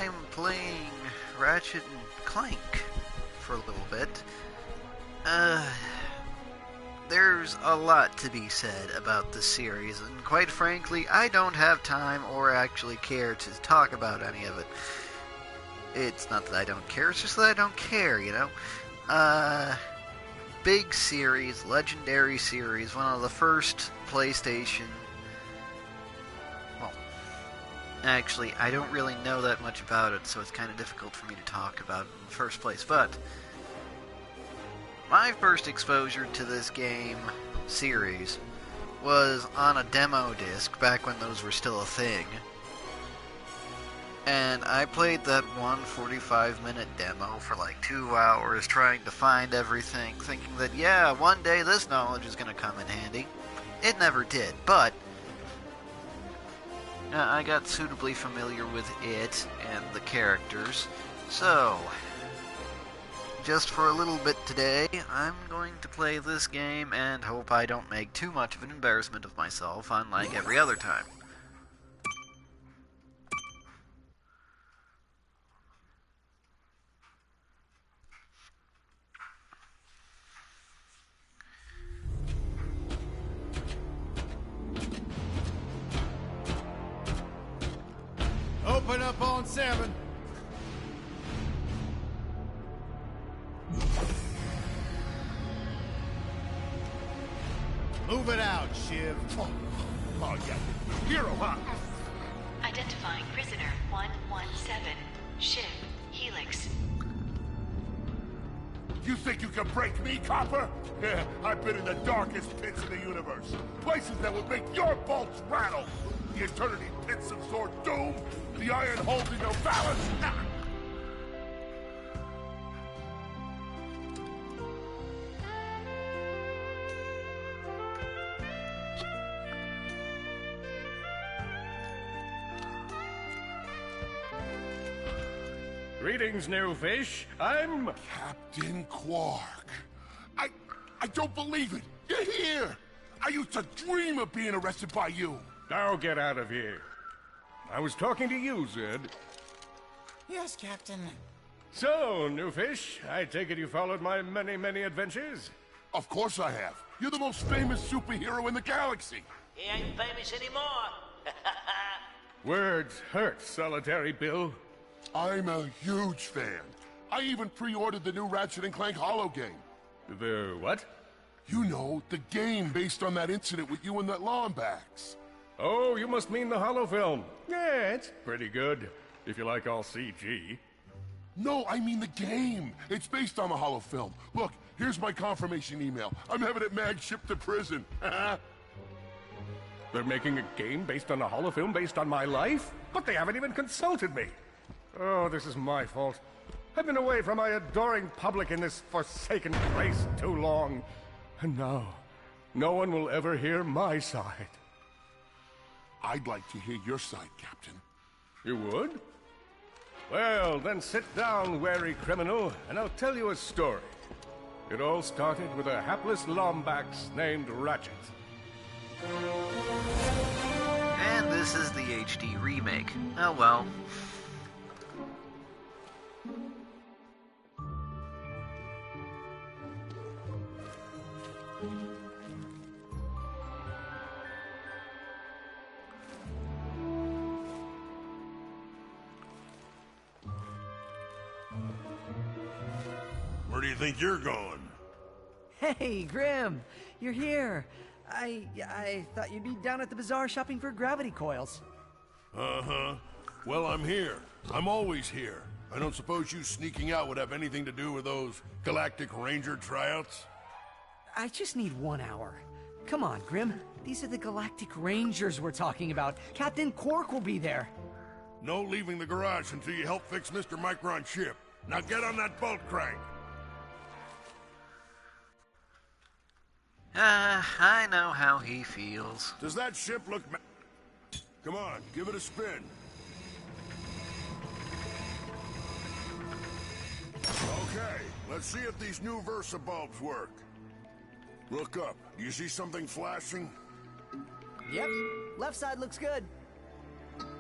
I'm playing Ratchet&clank for a little bit. There's a lot to be said about this series, and quite frankly, I don't have time or actually care to talk about any of it. It's not that I don't care, it's just that I don't care, you know? Big series, legendary series, one of the first PlayStation... Well, actually, I don't really know that much about it, so it's kind of difficult for me to talk about it in the first place, but... my first exposure to this game series was on a demo disc back when those were still a thing. And I played that one 45-minute demo for like 2 hours trying to find everything, thinking that, yeah, one day this knowledge is going to come in handy. It never did, but I got suitably familiar with it and the characters. So, just for a little bit today, I'm going to play this game and hope I don't make too much of an embarrassment of myself, unlike every other time. Open up on 7. Move it out, Shiv. Oh yeah. Hero, huh? Identifying prisoner 117, Shiv, Helix. You think you can break me, Copper? Yeah, I've been in the darkest pits of the universe. Places that would make your bolts rattle. The eternity pits of Sword Doom. The iron holes in your balance. Nah. Greetings, new fish. I'm... Captain Quark. I don't believe it. You're here. I used to dream of being arrested by you. Now get out of here. I was talking to you, Zed. Yes, Captain. So, new fish, I take it you followed my many, many adventures? Of course I have. You're the most famous superhero in the galaxy. He ain't famous anymore. Words hurt, Solitary Bill. I'm a huge fan. I even pre-ordered the new Ratchet&clank holo game. The what? You know, the game based on that incident with you and that Lombax. Oh, you must mean the holo film. Yeah, it's pretty good, if you like all CG. No, I mean the game. It's based on the holo film. Look, here's my confirmation email. I'm having it mag shipped to prison. They're making a game based on a holo film based on my life? But they haven't even consulted me. Oh, this is my fault. I've been away from my adoring public in this forsaken place too long. And now, no one will ever hear my side. I'd like to hear your side, Captain. You would? Well, then sit down, wary criminal, and I'll tell you a story. It all started with a hapless Lombax named Ratchet. And this is the HD remake. Oh well. Where do you think you're going? Hey, Grim! You're here! I thought you'd be down at the bazaar shopping for gravity coils. Uh-huh. Well, I'm here. I'm always here. I don't suppose you sneaking out would have anything to do with those Galactic Ranger tryouts? I just need 1 hour. Come on, Grim. These are the Galactic Rangers we're talking about. Captain Quark will be there. No leaving the garage until you help fix Mr. Micron's ship. Now get on that bolt crank. I know how he feels. Does that ship look Come on, give it a spin. Okay, let's see if these new Versa bulbs work. Look up. Do you see something flashing? Yep. Left side looks good.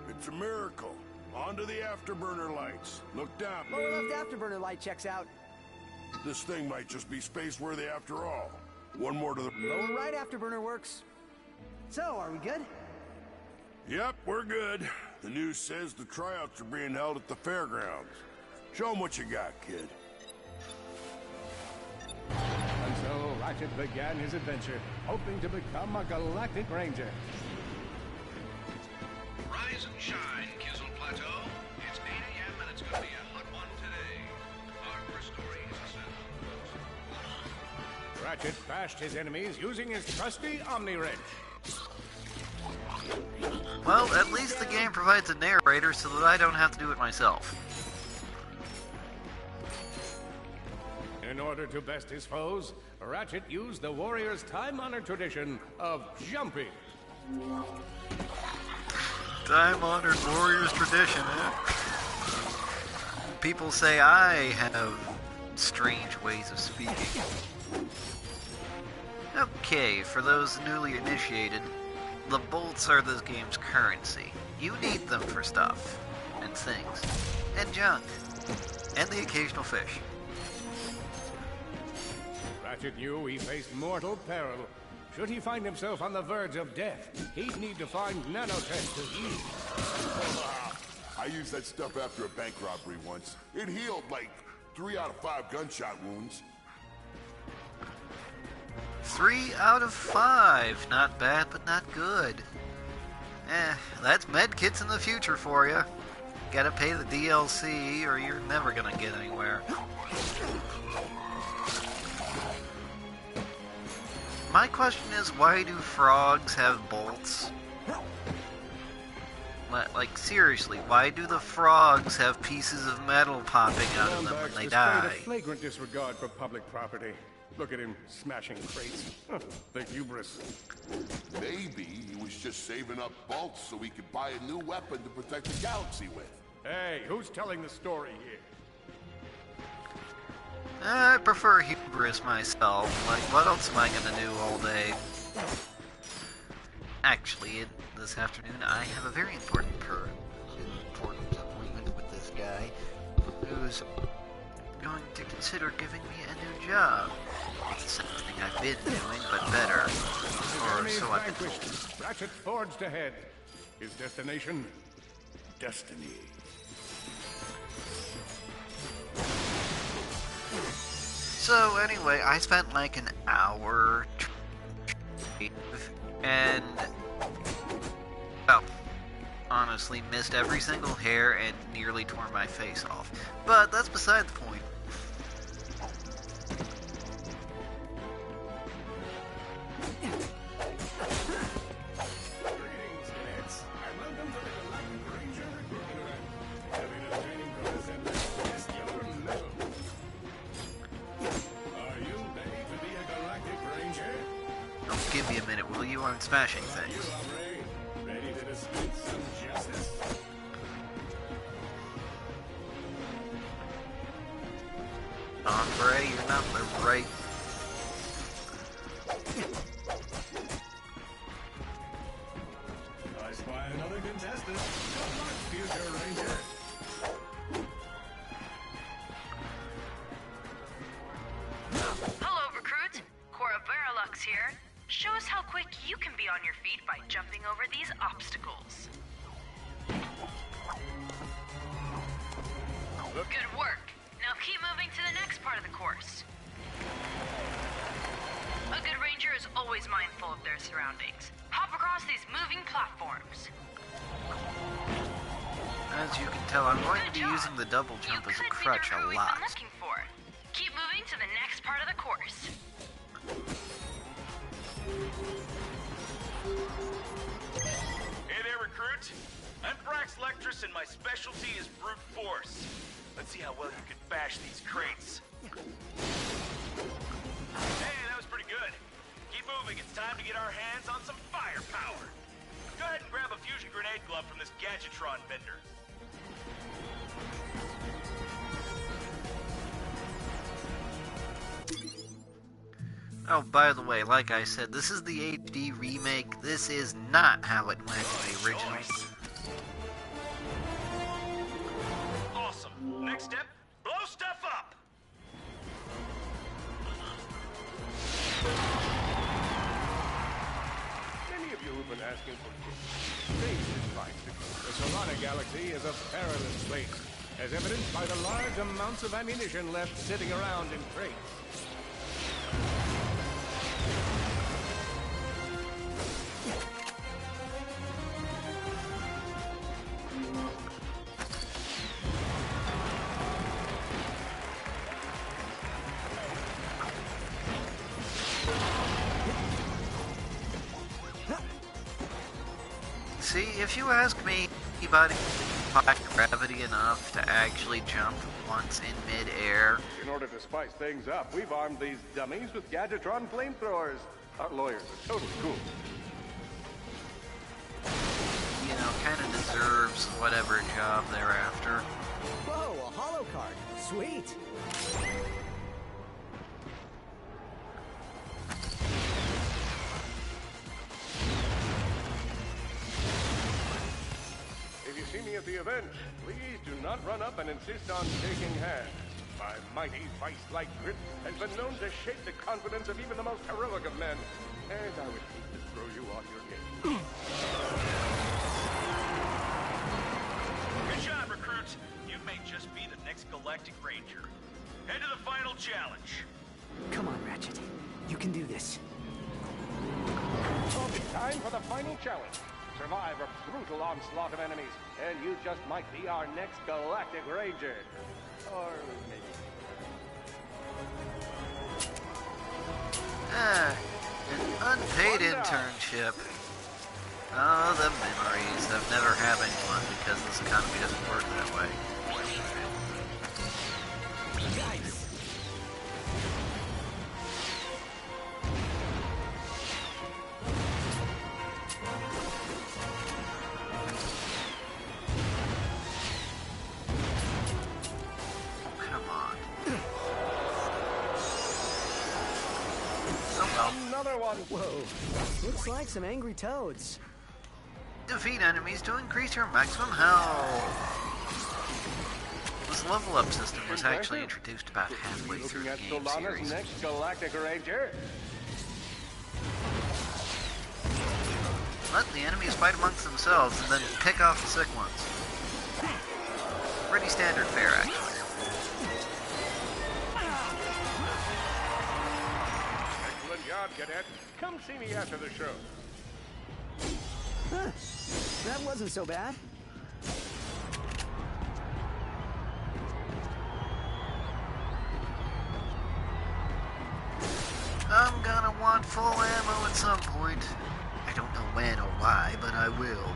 It's a miracle. Onto the afterburner lights. Look down. Lower left afterburner light checks out. This thing might just be space-worthy after all. One more to the... Lower right afterburner works. So, are we good? Yep, we're good. The news says the tryouts are being held at the fairgrounds. Show 'em what you got, kid. And so Ratchet began his adventure, hoping to become a galactic ranger. Rise and shine, Kizzle Plateau. It's 8 a.m. and it's going to be a hot one today. Our first story is set. Ratchet bashed his enemies using his trusty Omni Wrench. Well, at least the game provides a narrator so that I don't have to do it myself. In order to best his foes, Ratchet used the warrior's time-honored tradition of jumping. Time-honored warrior's tradition, eh? People say I have strange ways of speaking. Okay, for those newly initiated, the bolts are this game's currency. You need them for stuff, and things, and junk, and the occasional fish. Ratchet knew he faced mortal peril. Should he find himself on the verge of death, he'd need to find nanotech to heal. I used that stuff after a bank robbery once. It healed like 3 out of 5 gunshot wounds. 3 out of 5. Not bad, but not good. That's medkits in the future for you. Gotta pay the DLC or you're never gonna get anywhere. My question is, why do frogs have bolts? Like, seriously, why do the frogs have pieces of metal popping out of them when they die? A flagrant disregard for public property. Look at him smashing crates. The hubris. Maybe he was just saving up bolts so he could buy a new weapon to protect the galaxy with. Hey, who's telling the story here? I prefer hubris myself. Like, what else am I gonna do all day? Actually, this afternoon I have a very important appointment with this guy who's going to consider giving me a new job. It's the same thing I've been doing, but better. Or so I've been told. Ratchet forged ahead. His destination? Destiny. So anyway, I spent like an hour and, well, honestly missed every single hair and nearly tore my face off. But that's beside the point. Give me a minute, will you? I'm smashing things. Ready to dispense some justice? Hombre, you're not the right. I spy another contestant. Good luck, future ranger. Hello, recruit. Cora Veralux here. Show us how quick you can be on your feet by jumping over these obstacles. Good work. Now keep moving to the next part of the course. A good ranger is always mindful of their surroundings. Hop across these moving platforms. As you can tell, I'm going to be Good job. using the double jump You as a could be the crutch recruit a we've lot. been looking for. Keep moving to the next part of the course. Hey there, recruit. I'm Brax Lectress, and my specialty is brute force. Let's see how well you can bash these crates. Hey, that was pretty good. Keep moving. It's time to get our hands on some firepower. Go ahead and grab a fusion grenade glove from this Gadgetron vendor. Oh, by the way, like I said, this is the HD remake. This is not how it went in the original. Space is fine to go. The Solana galaxy is a perilous place, as evidenced by the large amounts of ammunition left sitting around in crates. See, if you ask me, anybody defy gravity enough to actually jump once in mid-air, In order to spice things up, we've armed these dummies with Gadgetron flamethrowers. Our lawyers are totally cool. you know, kind of deserves whatever job they're after. Whoa, a holo card. Sweet. If you see me at the event, please do not run up and insist on shaking hands. My mighty vice-like grip has been known to shake the confidence of even the most heroic of men. And I would hate to throw you off your game. Good job, recruits. You may just be the next Galactic Ranger. Head to the final challenge. Come on, Ratchet. You can do this. Okay, time for the final challenge. Survive a brutal onslaught of enemies, and you just might be our next Galactic Ranger. Or maybe. An unpaid internship. Oh, the memories of never having one because this economy doesn't work that way. Yikes. Come on. Oh well. Another one! Whoa. Looks like some angry toads. Defeat enemies to increase your maximum health. This level up system was actually introduced about halfway through Looking the at game Solana's series. next Galactic Ranger. Let the enemies fight amongst themselves and then pick off the sick ones. Pretty standard fare, actually. Excellent job, Cadet. Come see me after the show. Huh. That wasn't so bad. I'm gonna want full ammo at some point. I don't know when or why, but I will.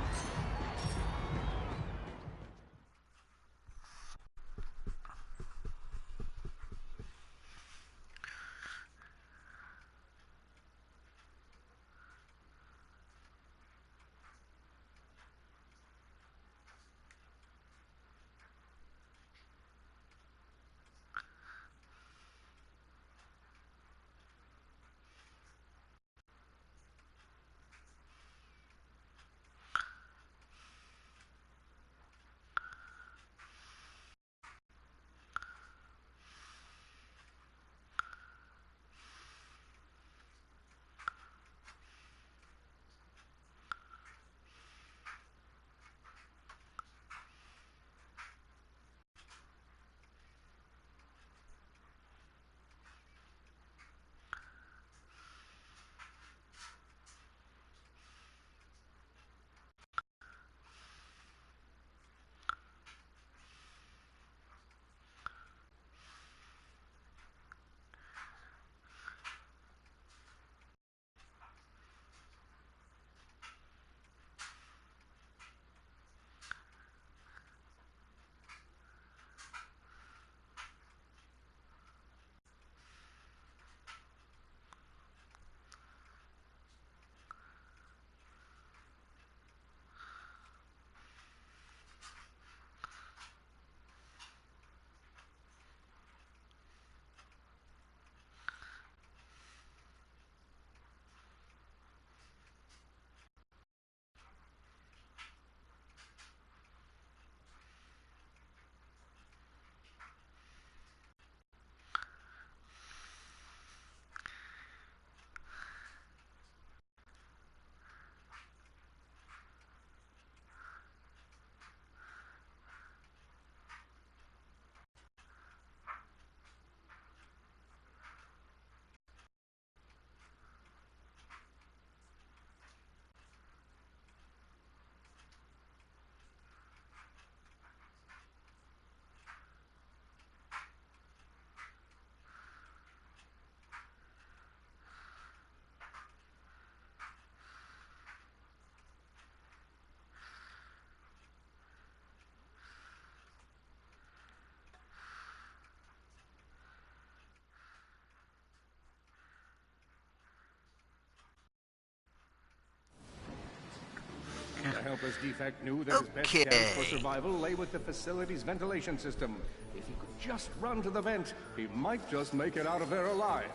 hopeless defect knew that his best chance for survival lay with the facility's ventilation system. If he could just run to the vent, he might just make it out of there alive.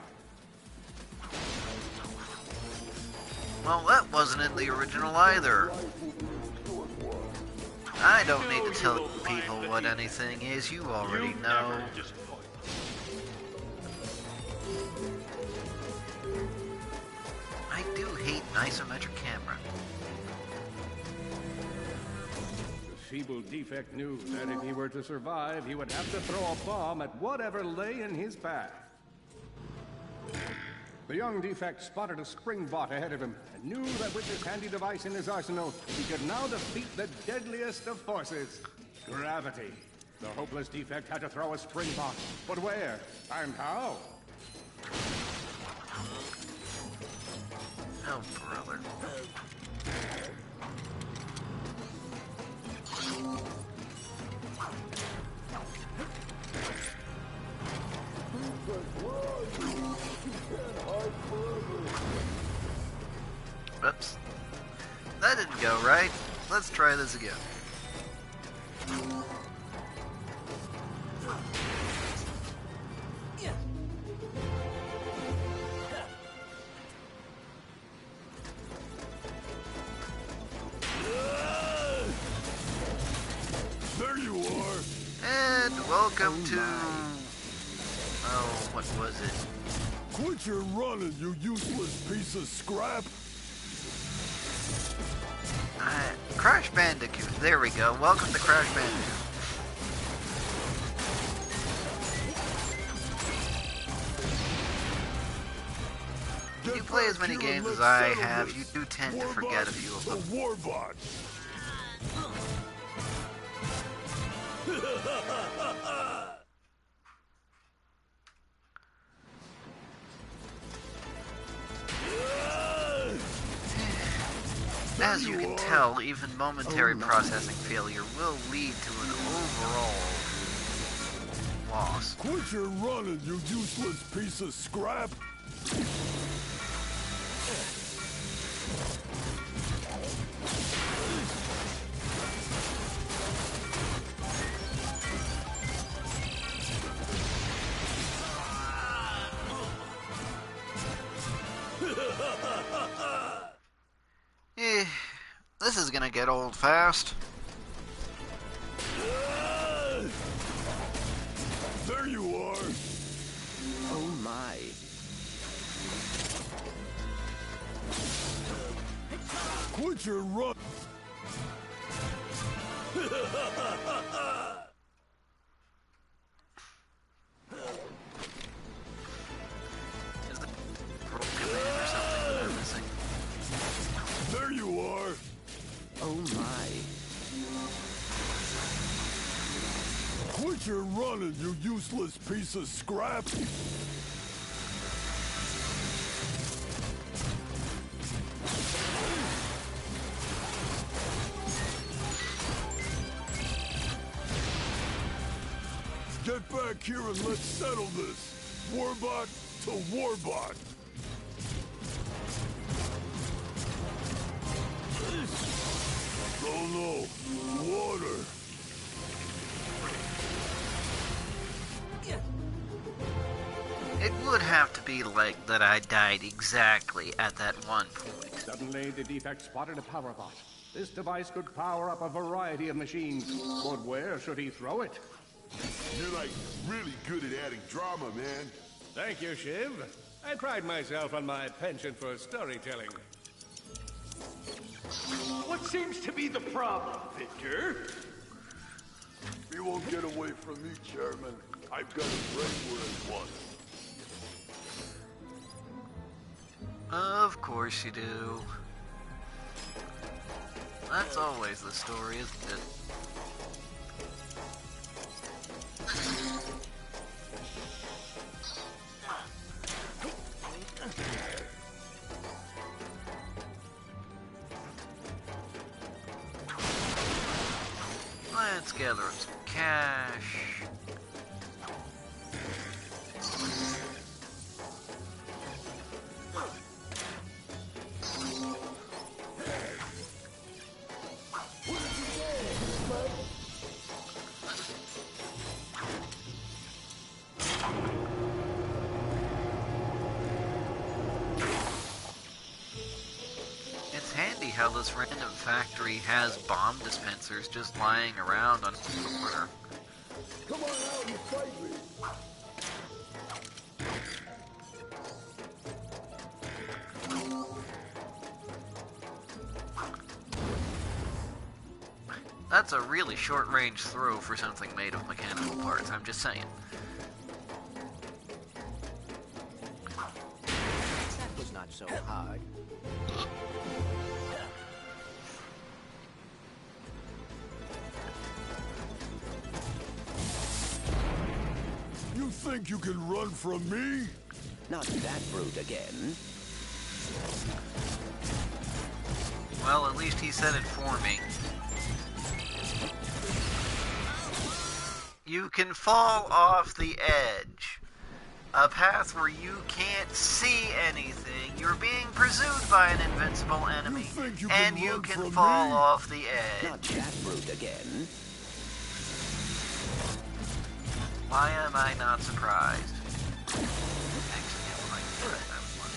Well, that wasn't in the original either. I don't need to tell people what anything is, you already know. I do hate an isometric camera. The feeble defect knew that if he were to survive, he would have to throw a bomb at whatever lay in his path. The young defect spotted a spring bot ahead of him and knew that with this handy device in his arsenal, he could now defeat the deadliest of forces, gravity. The hopeless defect had to throw a spring bot, but where and how? Oh, brother. Oops. That didn't go right. Let's try this again. There you are. And welcome to... Oh, what was it? Quit your running, you useless piece of scrap. Crash Bandicoot. There we go. Welcome to Crash Bandicoot. If you play as many games as I have, you do tend to forget a few of them. The Warbot. As you can tell, even momentary processing failure will lead to an overall loss. Quit your running, you useless piece of scrap. This is gonna get old fast. There you are. Oh my. Quit your run. Is the command or something that I'm missing? There you are. Oh my. Quit your running, you useless piece of scrap. Get back here and let's settle this. Warbot to Warbot. Oh no, water. It would have to be like that I died exactly at that one point. Suddenly, the defect spotted a power bot. This device could power up a variety of machines, but where should he throw it? You're like really good at adding drama, man. Thank you, Shiv. I pride myself on my penchant for storytelling. What seems to be the problem, Victor? You won't get away from me, Chairman. I've got a brain where it was. Of course you do. That's always the story, isn't it? Let's gather up some cash. how this random factory has bomb dispensers just lying around on the corner. Come on out and fight me. That's a really short-range throw for something made of mechanical parts, I'm just saying. That was not so hard. You think you can run from me? Not that brute again. Well, at least he said it for me. You can fall off the edge. A path where you can't see anything. You're being pursued by an invincible enemy. And you can fall off the edge. Not that brute again. Why am I not surprised? Actually, I'm quite surprised. That was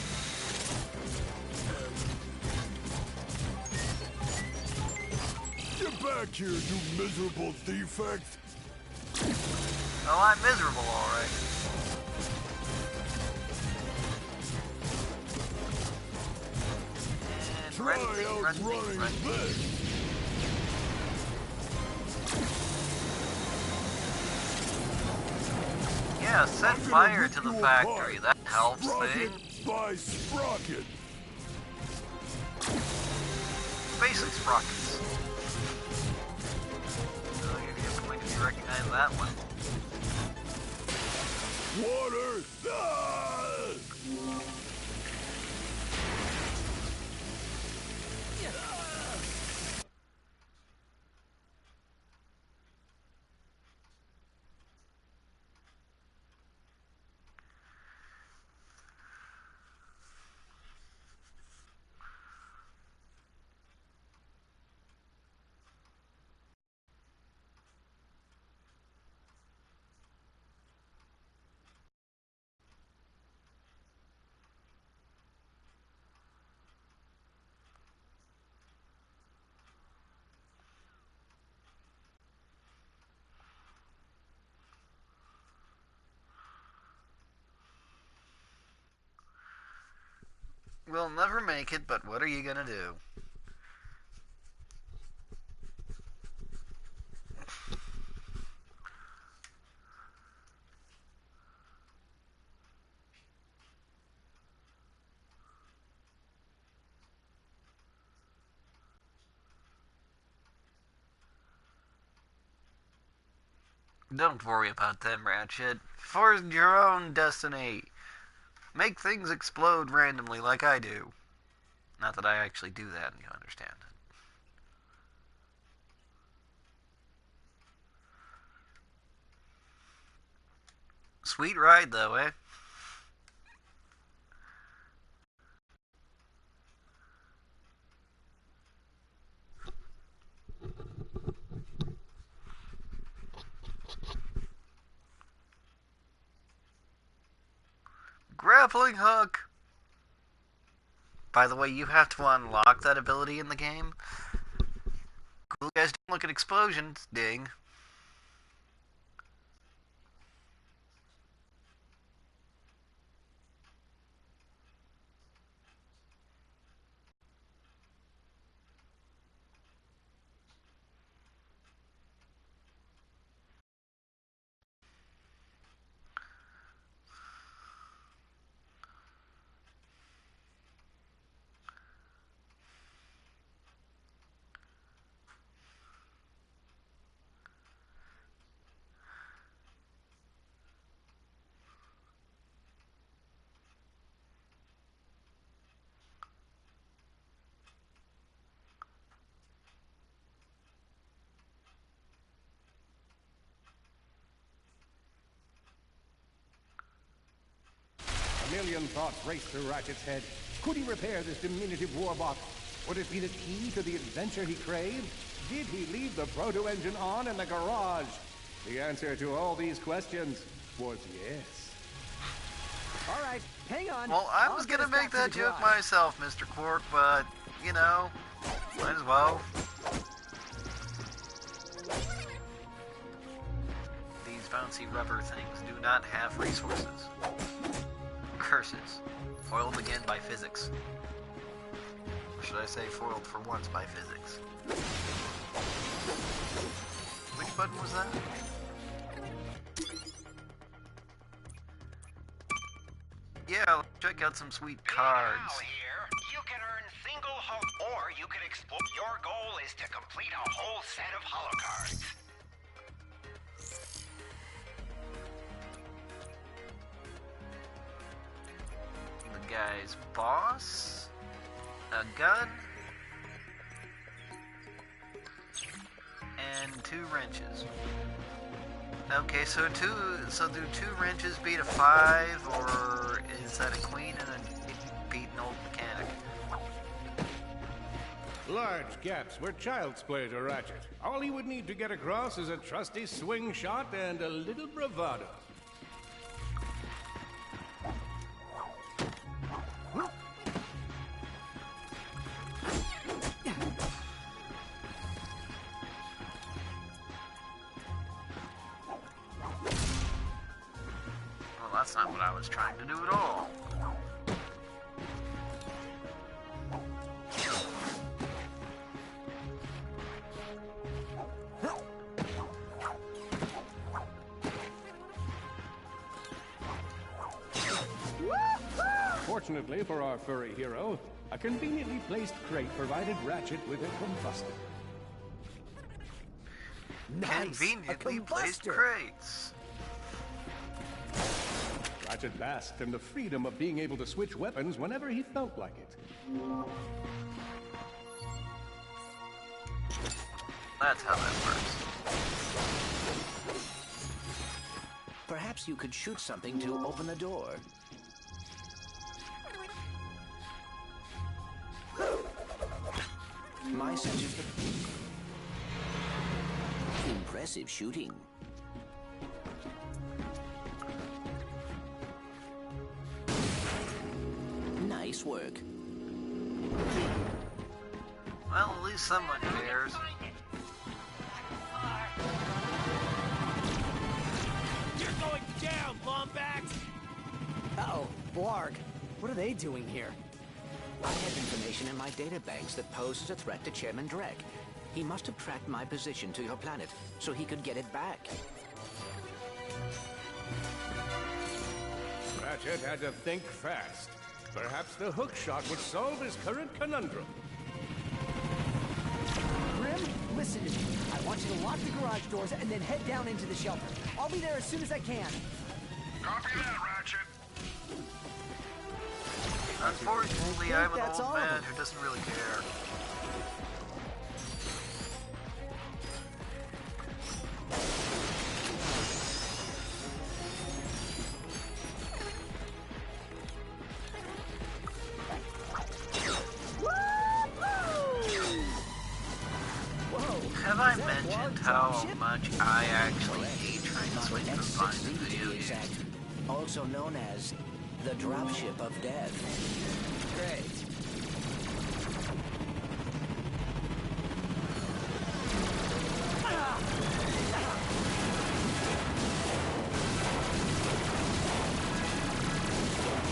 Get back here, you miserable defect! Oh, I'm miserable, alright. And Try outrunning this! Yeah, set fire to the factory. That helps things. By sprocket. Basic sprockets. So you're going to recognize that one. Water! Ah! We'll never make it, but what are you gonna do? Don't worry about them, Ratchet. Forge your own destiny. Make things explode randomly like I do. Not that I actually do that, you understand. Sweet ride, though, eh? Grappling hook! By the way, you have to unlock that ability in the game. Cool guys don't look at explosions. Ding. A million thoughts raced through Ratchet's head. Could he repair this diminutive warbot? Would it be the key to the adventure he craved? Did he leave the proto-engine on in the garage? The answer to all these questions was yes. All right, hang on. Well, I was gonna make that joke myself, Mr. Quark, but, you know, Might as well. These bouncy rubber things do not have resources. Curses. Foiled again by physics. Or should I say foiled for once by physics? Which button was that? Yeah, let's check out some sweet cards. Now here, you can earn single or you can explore. Your goal is to complete a whole set of holo cards. The guy's boss, a gun, and 2 wrenches. Okay, so do 2 wrenches beat a 5, or is that a queen and a beat an old mechanic? Large gaps where child's play to Ratchet. All he would need to get across is a trusty swing shot and a little bravado. Well, that's not what I was trying to do at all. Fortunately for our furry hero, a conveniently placed crate provided Ratchet with a combustor. Nice. Conveniently A placed combustor. crates. Ratchet basked in the freedom of being able to switch weapons whenever he felt like it. That's how that works. Perhaps you could shoot something to open the door. My sensors... Impressive shooting. Nice work. Well, at least someone cares. You're going down, Lombax! Uh-oh, Blarg. What are they doing here? I have information in my databanks that poses a threat to Chairman Drek. He must have tracked my position to your planet, so he could get it back. Ratchet had to think fast. Perhaps the hook shot would solve his current conundrum. Grim, listen to me. I want you to lock the garage doors and then head down into the shelter. I'll be there as soon as I can. Copy that, Ratchet. Unfortunately, I I'm think an that's old all of man them. who doesn't really care. Have I mentioned how much I actually hate trying to switch from fine to video games? Exact. Also known as the dropship of death. Great.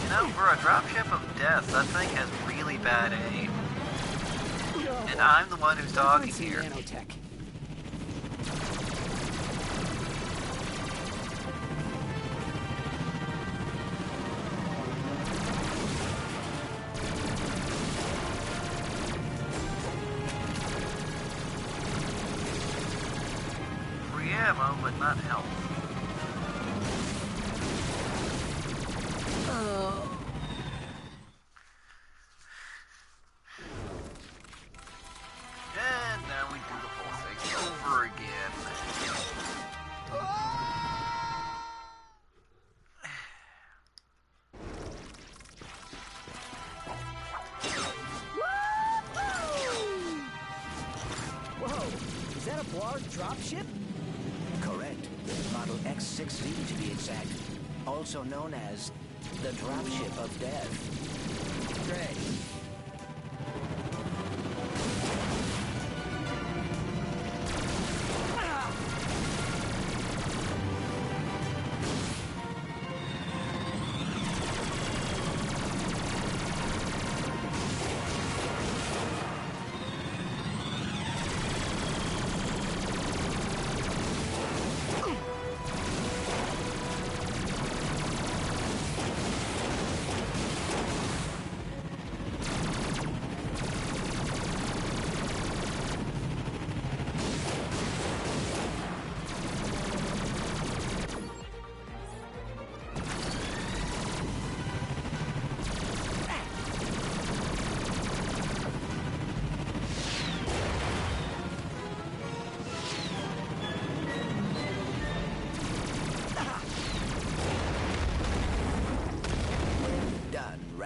You know, for a dropship of death, that thing has really bad aim. And I'm the one who's talking Fancy here. nanotech. Free ammo, but not health. And now we do the whole thing over again. Whoa, is that a Blarg dropship? Correct. Model X6Z to be exact. Also known as the dropship of death. Great.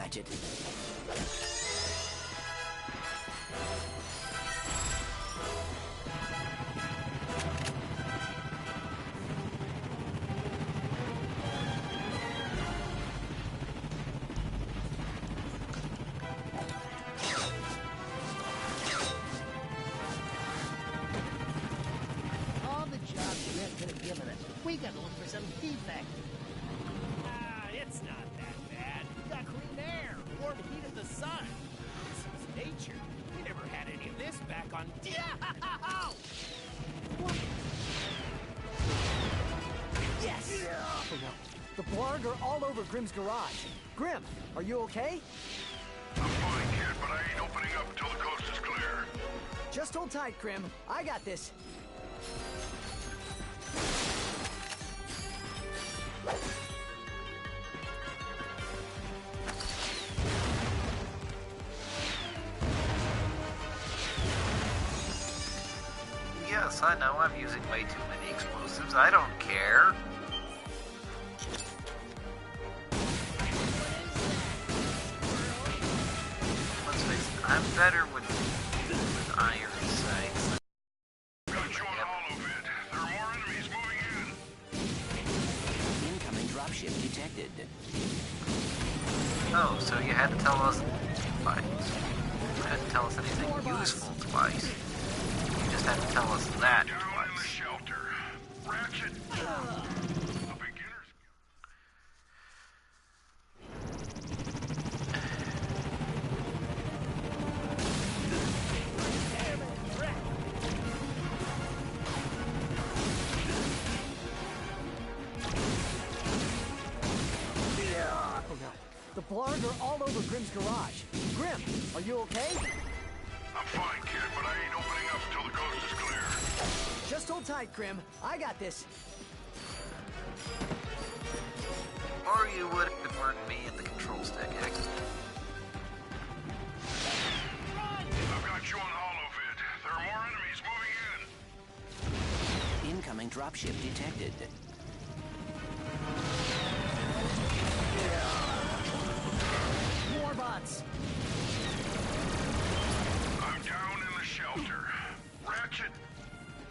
Ratchet. All the jobs Grim could have given us. We gotta look for some defect. It's not that bad. We got clean air, warm heat of the sun. This is nature. We never had any of this back on. What? Yes! Oh no. The Blarg are all over Grim's garage. Grim, are you okay? I'm fine, kid, but I ain't opening up until the coast is clear. Just hold tight, Grim. I got this. Yes, I know I'm using way too many explosives. I don't care. Let's face it, I'm better with iron sights. Got you on holovid. There are more enemies moving in. Incoming dropship detected. Oh, so you had to tell us twice. You couldn't tell us anything useful twice. You just had to tell us that Down twice. in the shelter. Ratchet. A beginner's... Oh no. The Blarg are all over Grim's garage. Grim, are you okay? I'm fine, kid, but I ain't opening up until the coast is clear. Just hold tight, Grim. I got this. Or you would have burned me at the control stick. I've got you on holovid. There are more enemies moving in. Incoming dropship detected. More bots. I'm down in the shelter. Ratchet,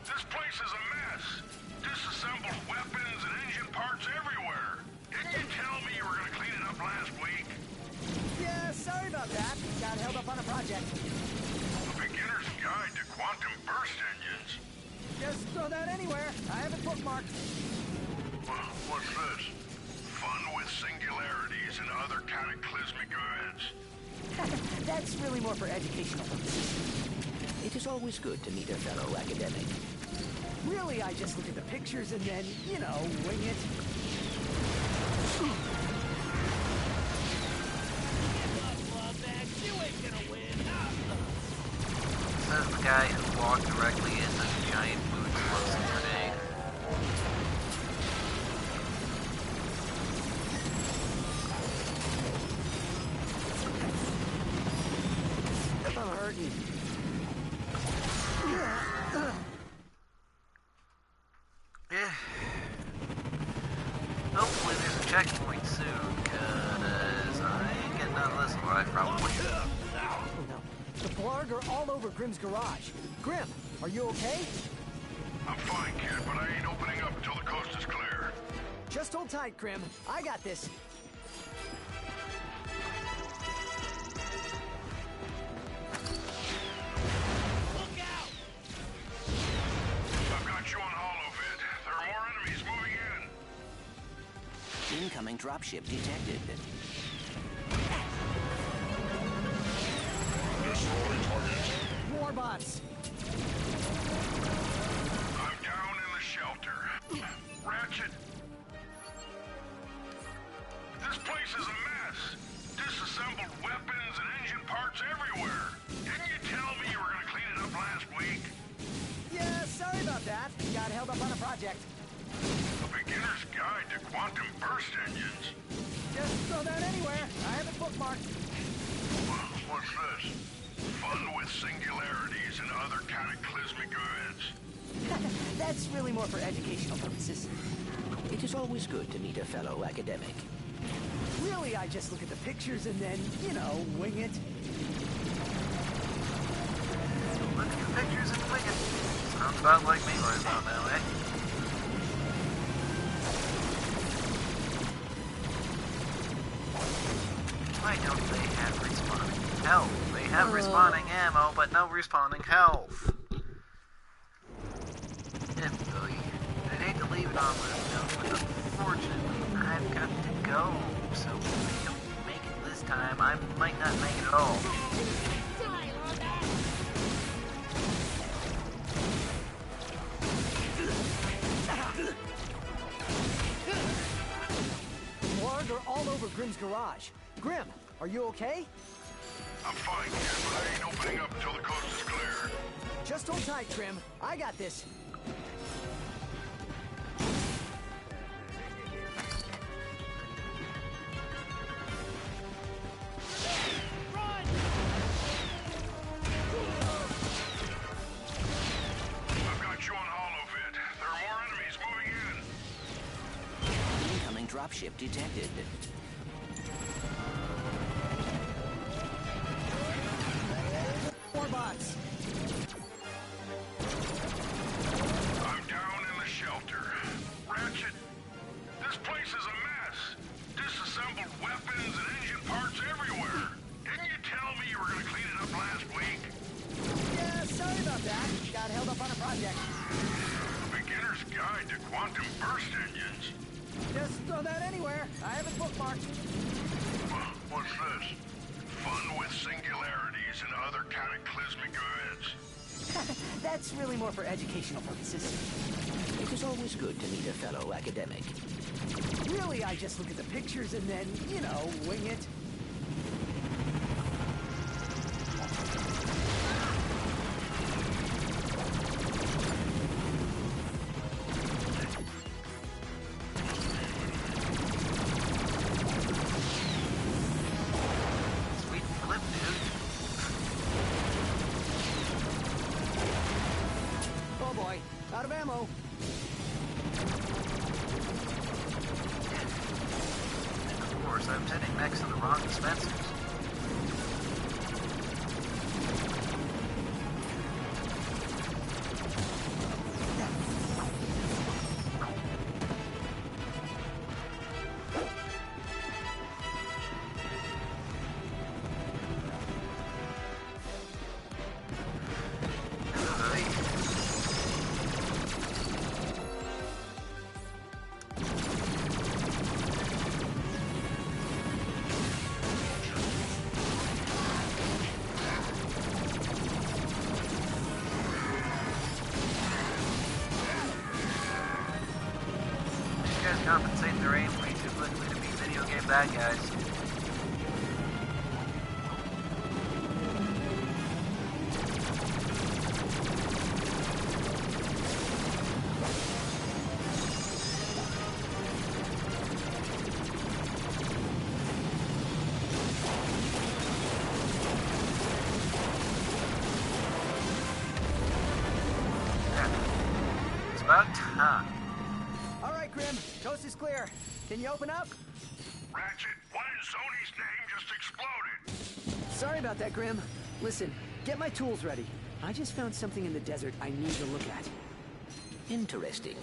this place is a mess. Disassembled weapons and engine parts everywhere. Didn't you tell me you were going to clean it up last week? Yeah, sorry about that. Got held up on a project. A beginner's guide to quantum burst engines. Just throw that anywhere. I have it bookmarked. What's this? Fun with singularities and other cataclysmic events. That's really more for educational purposes. It is always good to meet a fellow academic. Really, I just look at the pictures and then, you know, wing it. You ain't gonna win. Says the guy who walked directly into the giant blue explosive grenade. I'm hurting. Yeah. Hopefully there's a checkpoint soon, cause I ain't getting out of this alive, probably. Oh no. The Blarg are all over Grim's garage. Grim, are you okay? I'm fine, kid, but I ain't opening up until the coast is clear. Just hold tight, Grim. I got this. Look out! I've got you on holovid. There are more enemies moving in. Incoming dropship detected. More bots. I'm down in the shelter. Ratchet. This place is a mess. Disassembled weapons and engine parts everywhere. Didn't you tell me you were going to clean it up last week? Yeah, sorry about that. Got held up on a project. A beginner's guide to quantum burst engines. Just throw that anywhere. I have it bookmarked. What's this? Fun with singularities and other cataclysmic events. That's really more for educational purposes. It is always good to meet a fellow academic. Really, I just look at the pictures and then, you know, wing it. Look at the pictures and wing it. Sounds about like me right about now, eh? Why don't they have respawning health? They have respawning ammo, but no respawning health. I'd hate to leave it on this note, but unfortunately, I've got to go. So if I don't make it this time, I might not make it at all. More, they're all over Grimm's garage. Grimm, are you okay? I'm fine, kid, but I ain't opening up until the coast is clear. Just hold tight, Trim. I got this. I've got you on holofit. There are more enemies moving in. Incoming dropship detected. More bots. I'm down in the shelter. Ratchet, this place is a mess. Disassembled weapons and engine parts everywhere. Didn't you tell me you were going to clean it up last week? Yeah, sorry about that. Got held up on a project. Beginner's Guide to Quantum Burst Engines. Just throw that anywhere. I have it bookmarked. What's this? Fun with singularities and other cataclysmic events. That's really more for educational purposes. It is always good to meet a fellow academic. Really, I just look at the pictures and then, you know, wing it. Sweet flip, dude. Oh boy, out of ammo. Of course, I'm sitting next to the wrong dispensers. These guys compensate their aim way too quickly to be video game bad guys. It's about time. All right, Grim, coast is clear. Can you open up? Ratchet, what in Sony's name just exploded? Sorry about that, Grim. Listen, get my tools ready. I just found something in the desert I need to look at. Interesting.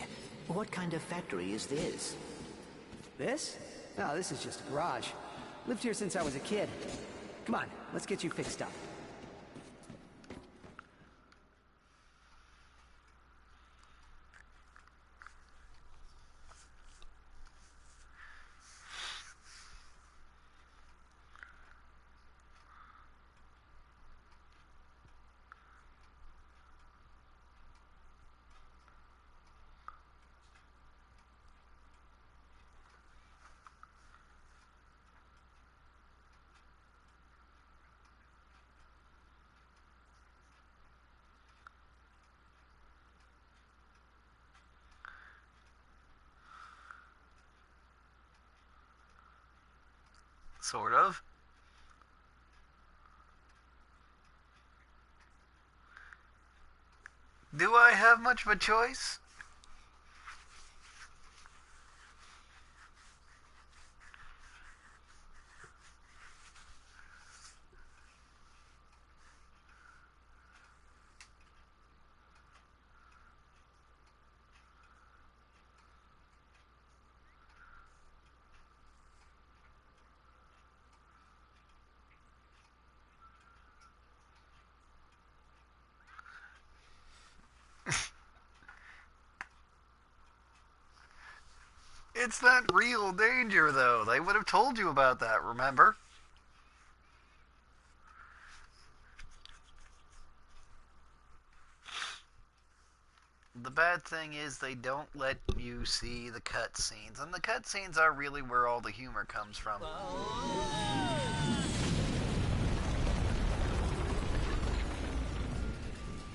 What kind of factory is this? This? Oh, this is just a garage. Lived here since I was a kid. Come on, let's get you fixed up. Sort of. Do I have much of a choice? That's not real danger, though. They would have told you about that, remember? The bad thing is they don't let you see the cutscenes, and the cutscenes are really where all the humor comes from.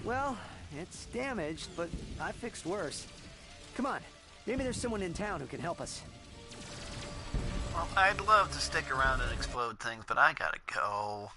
Well, it's damaged, but I fixed worse. Come on, maybe there's someone in town who can help us. Well, I'd love to stick around and explode things, but I gotta go.